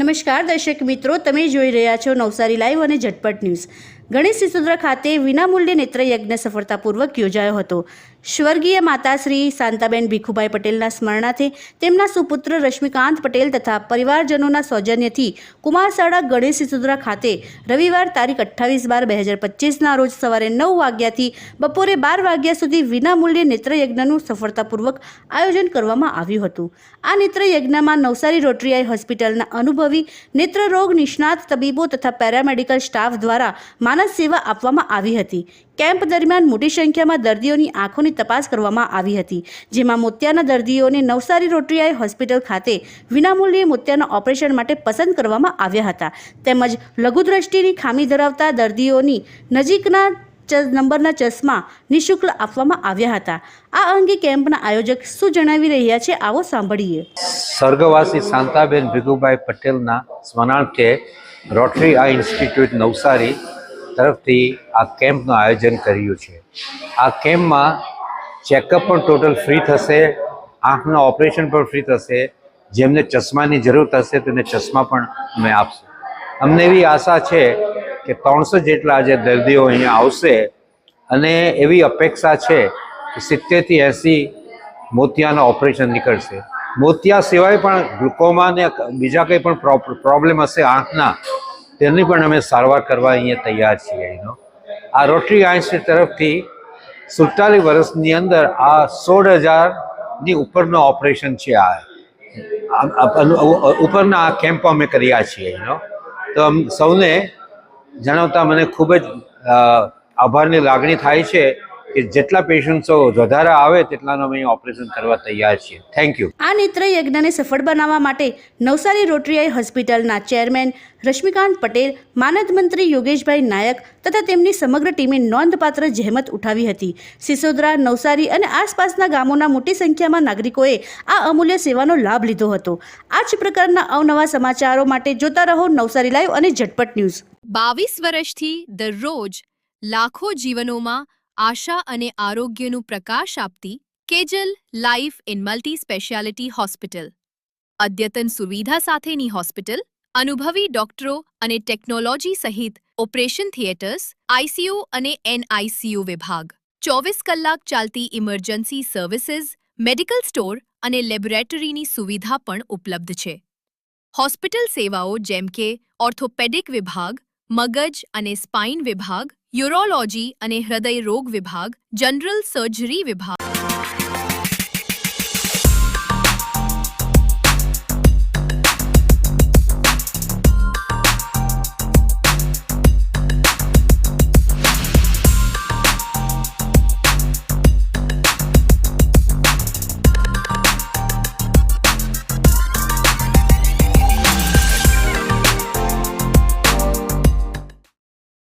નમસ્કાર દર્શક મિત્રો, તમે જોઈ રહ્યા છો નવસારી લાઈવ અને ઝટપટ ન્યૂઝ। ગણેશ સિસોદરા ખાતે વિનામૂલ્યે નેત્રયજ્ઞ સફળતાપૂર્વક યોજાયો હતો। સ્વર્ગીય માતાશ્રી શાંતાબેન ભીખુભાઈ પટેલના સ્મરણાર્થે તેમના સુપુત્ર રશ્મિકાંત પટેલ તથા પરિવારજનોના સૌજન્યથી કુમારશાળા ગણેશ સિસોદરા ખાતે રવિવાર તારીખ 28/12/2025ના રોજ સવારે 9 વાગ્યાથી બપોરે 12 વાગ્યા સુધી વિનામૂલ્યે નેત્રયજ્ઞનું સફળતાપૂર્વક આયોજન કરવામાં આવ્યું હતું। આ નેત્રયજ્ઞમાં નવસારી રોટરી આઈ હોસ્પિટલના અનુભવી નેત્રરોગ નિષ્ણાત તબીબો તથા પેરામેડિકલ સ્ટાફ દ્વારા માનસ સેવા આપવામાં આવી હતી। કેમ્પ દરમિયાન મોટી સંખ્યામાં દર્દીઓની આંખોની તપાસ કરવામાં આવી હતી, જેમાં મોતિયાના દર્દીઓને નવસારી રોટરી આઈ હોસ્પિટલ ખાતે વિનામૂલ્યે મોતિયાના ઓપરેશન માટે પસંદ કરવામાં આવ્યા હતા, તેમજ લઘુદ્રષ્ટિની ખામી ધરાવતા દર્દીઓની નજીકના નંબરના ચશ્મા નિઃશુલ્ક આપવામાં આવ્યા હતા। આ અંગે કેમ્પના આયોજક શું જણાવી રહ્યા છે, આવો સાંભળીએ। સ્વર્ગવાસી શાંતાબેન ભીખુભાઈ પટેલના સ્મરણાર્થે રોટરી આઈ ઇન્સ્ટિટ્યૂટ નવસારી તરફથી આ કેમ્પનું આયોજન કર્યું છે। આ કેમ્પમાં ચેકઅપ પણ ટોટલ ફ્રી થશે, આંખના ઓપરેશન પણ ફ્રી થશે, જેમને ચશ્માની જરૂર થશે તેને ચશ્મા પણ અમે આપશું। અમને એવી આશા છે કે 300 જેટલા જે દર્દીઓ અહીંયા આવશે અને એવી અપેક્ષા છે કે 70 થી 80 મોતિયાના ઓપરેશન નીકળશે। મોતિયા સિવાય પણ ગ્લુકોમા ને બીજા કંઈ પણ પ્રોબ્લેમ હશે આંખના, તેની પણ અમે સારવાર કરવા અહીંયા તૈયાર છીએ। આ રોટરી આઈ તરફથી 47 વર્ષની અંદર આ 16,000ની ઉપરનો ઓપરેશન છે। ઉપરના આ કેમ્પો અમે કર્યા છીએ। તો સૌને જણાવતા મને ખૂબ જ આભારની લાગણી થાય છે કે જેટલા પેશન્ટ્સો વધારે આવે તેટલાનો અમે ઓપરેશન કરવા તૈયાર છીએ। Thank you. આ નેત્રયજ્ઞને સફળ બનાવવા માટે નવસારી રોટરી આઈ હોસ્પિટલના ચેરમેન રશ્મિકાંત પટેલ, માનદ મંત્રી યોગેશભાઈ નાયક તથા તેમની સમગ્ર ટીમે નોંધપાત્ર જહેમત ઉઠાવી હતી। સિસોદરા, નવસારી અને આસપાસના ગામોના મોટી સંખ્યામાં નાગરિકોએ આ અમૂલ્ય સેવાનો લાભ લીધો હતો। આ જ પ્રકારના અવનવા સમાચારો માટે જોતા રહો નવસારી લાઈવ અને ઝટપટ ન્યૂઝ। 22 વર્ષથી દરરોજ લાખો જીવનોમાં આશા અને આરોગ્યનું પ્રકાશ આપતી Kejal life in multi speciality hospital, અદ્યતન સુવિધા સાથેની હોસ્પિટલ, અનુભવી ડોક્ટરો અને ટેકનોલોજી સહિત ઓપરેશન થિયેટર્સ, આઈસીયુ અને એનઆઈસીયુ વિભાગ, 24 કલાક ચાલતી ઇમરજન્સી સર્વિસીસ, મેડિકલ સ્ટોર અને લેબોરેટરીની સુવિધા પણ ઉપલબ્ધ છે। હોસ્પિટલ સેવાઓ જેમ કે ઓર્થોપેડિક વિભાગ, મગજ અને સ્પાઇન વિભાગ, યુરોલોજી અને હૃદય રોગ વિભાગ, જનરલ સર્જરી વિભાગ